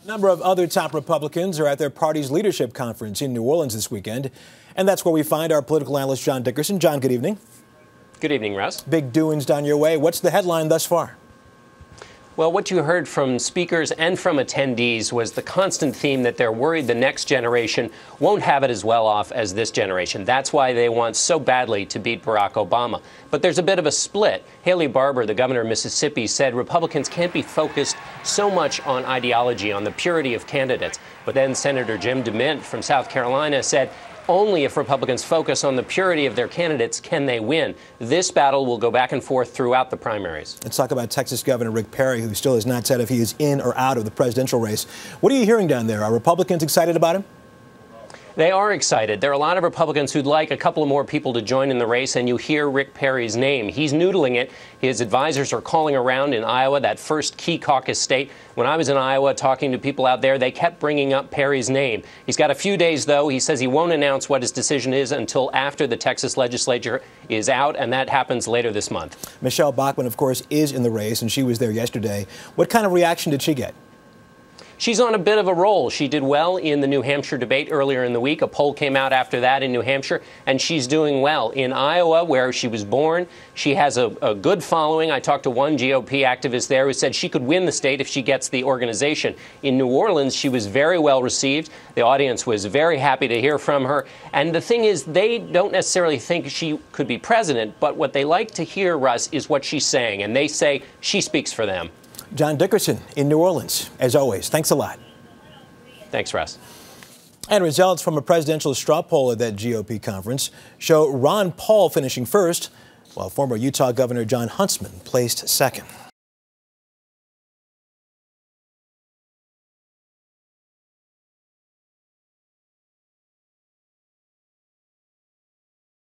A number of other top Republicans are at their party's leadership conference in New Orleans this weekend. And that's where we find our political analyst, John Dickerson. John, good evening. Good evening, Russ. Big doings down your way. What's the headline thus far? Well, what you heard from speakers and from attendees was the constant theme that they're worried the next generation won't have it as well off as this generation. That's why they want so badly to beat Barack Obama. But there's a bit of a split. Haley Barbour, the governor of Mississippi, said Republicans can't be focused so much on ideology, on the purity of candidates. But then Senator Jim DeMint from South Carolina said only if Republicans focus on the purity of their candidates can they win. This battle will go back and forth throughout the primaries. Let's talk about Texas Governor Rick Perry, who still has not said if he is in or out of the presidential race. What are you hearing down there? Are Republicans excited about him? They are excited. There are a lot of Republicans who'd like a couple of more people to join in the race, and you hear Rick Perry's name. He's noodling it. His advisors are calling around in Iowa, that first key caucus state. When I was in Iowa talking to people out there, they kept bringing up Perry's name. He's got a few days, though. He says he won't announce what his decision is until after the Texas legislature is out, and that happens later this month. Michele Bachmann, of course, is in the race, and she was there yesterday. What kind of reaction did she get? She's on a bit of a roll. She did well in the New Hampshire debate earlier in the week. A poll came out after that in New Hampshire, and she's doing well. In Iowa, where she was born, she has a good following. I talked to one GOP activist there who said she could win the state if she gets the organization. In New Orleans, she was very well received. The audience was very happy to hear from her. And the thing is, they don't necessarily think she could be president, but what they like to hear, Russ, is what she's saying. And they say she speaks for them. John Dickerson in New Orleans, as always. Thanks a lot. Thanks, Russ. And results from a presidential straw poll at that GOP conference show Ron Paul finishing first, while former Utah Governor Jon Huntsman placed second.